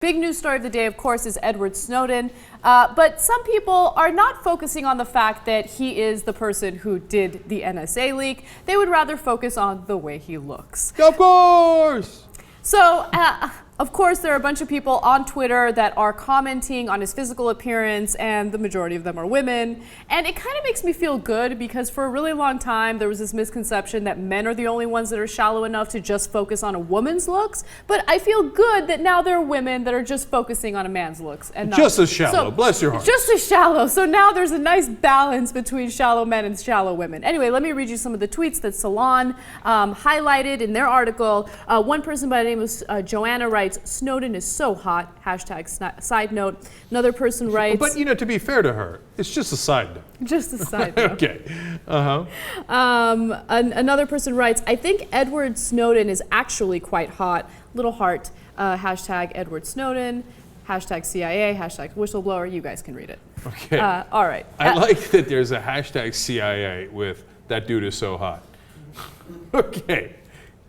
Big news story of the day, of course, is Edward Snowden. But some people are not focusing on the fact that he is the person who did the NSA leak. They would rather focus on the way he looks. Of course! So, of course, there are a bunch of people on Twitter that are commenting on his physical appearance, and the majority of them are women. And it kind of makes me feel good because for a really long time, there was this misconception that men are the only ones that are shallow enough to just focus on a woman's looks. But I feel good that now there are women that are just focusing on a man's looks. And not, just as shallow, bless your heart. Just as shallow. So now there's a nice balance between shallow men and shallow women. Anyway, let me read you some of the tweets that Salon highlighted in their article. One person by the name of Joanna writes, "Snowden is so hot, hashtag side note." Another person writes... But, you know, to be fair to her, it's just a side note. Just a side note. Okay. Another person writes, "I think Edward Snowden is actually quite hot." Little heart, hashtag Edward Snowden, hashtag CIA, hashtag whistleblower. You guys can read it. Okay. All right. I like that there's a hashtag CIA with "that dude is so hot." Okay.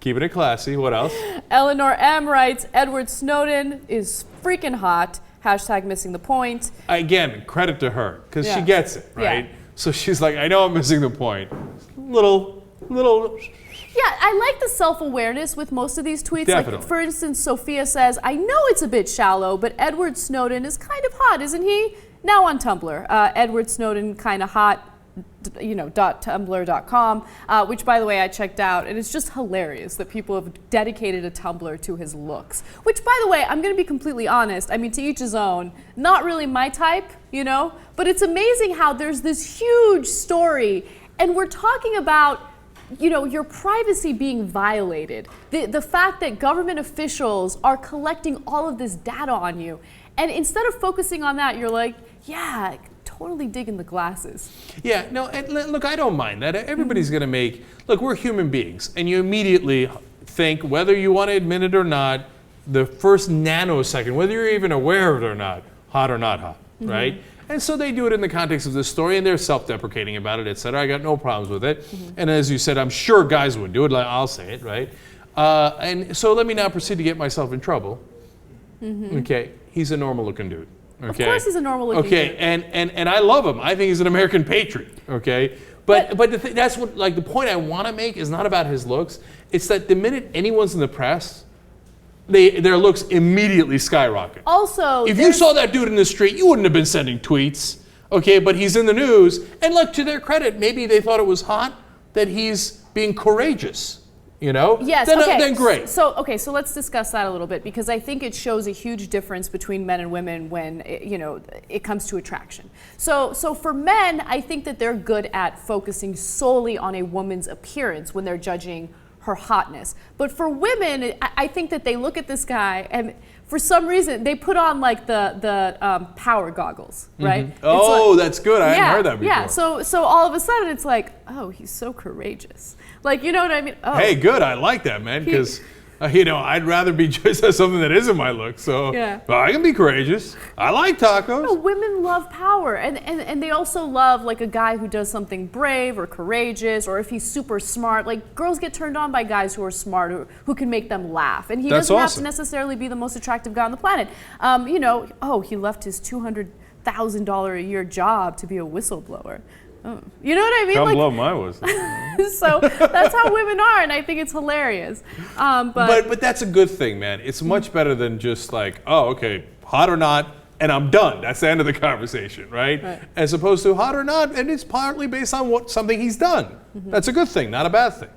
Keeping it classy. What else? Eleanor M. writes, "Edward Snowden is freaking hot. Hashtag missing the point." Again, credit to her, because Yeah. she gets it, right? Yeah. So she's like, I know I'm missing the point. Little. Yeah, I like the self-awareness with most of these tweets. Definitely. Like, for instance, Sophia says, "I know it's a bit shallow, but Edward Snowden is kind of hot, isn't he?" Now on Tumblr, Edward Snowden kind of hot, .tumblr.com, which, by the way, I checked out, and it's just hilarious that people have dedicated a Tumblr to his looks. Which, by the way, I'm going to be completely honest. I mean, to each his own. Not really my type, you know? But it's amazing how there's this huge story, and we're talking about, you know, your privacy being violated. The fact that government officials are collecting all of this data on you. And instead of focusing on that, you're like, yeah, totally digging the glasses. Yeah, no, and look, I don't mind that. Everybody's going to make, look, we're human beings, and you immediately think, whether you want to admit it or not, the first nanosecond, whether you're even aware of it or not hot, right? And so they do it in the context of this story, and they're self-deprecating about it, et cetera. I got no problems with it. And as you said, I'm sure guys would do it, like I'll say it, right? And so let me now proceed to get myself in trouble. Okay, he's a normal-looking dude. Okay. Of course he's a normal-looking dude. Okay, and I love him. I think he's an American patriot. Okay, but that's what, like, the point I want to make is not about his looks. It's that the minute anyone's in the press, their looks immediately skyrocket. Also, if you saw that dude in the street, you wouldn't have been sending tweets. Okay, but he's in the news, and look, to their credit, maybe they thought it was hot that he's being courageous. You know? Yes, then great. So let's discuss that a little bit, because I think it shows a huge difference between men and women when it comes to attraction. So for men, I think that they're good at focusing solely on a woman's appearance when they're judging her hotness. But for women, I think that they look at this guy and for some reason they put on like the power goggles, right? Oh, like, that's good. I hadn't heard that before. Yeah. So all of a sudden it's like, oh, he's so courageous. Like, you know what I mean? Oh. Hey, good. I like that, man, because, I'd rather be just as something that isn't my look. So well, I can be courageous. I like tacos. No, women love power. And they also love, like, a guy who does something brave or courageous, or if he's super smart. Like, girls get turned on by guys who are smart, who can make them laugh. And he doesn't have to necessarily be the most attractive guy on the planet. He left his $200,000 a year job to be a whistleblower. Oh. You know what I mean? Come blow my whistle. So that's how women are, and I think it's hilarious. But that's a good thing, man. It's much better than just like, oh, okay, hot or not, and I'm done. That's the end of the conversation, right? As opposed to hot or not, and it's partly based on something he's done. That's a good thing, not a bad thing.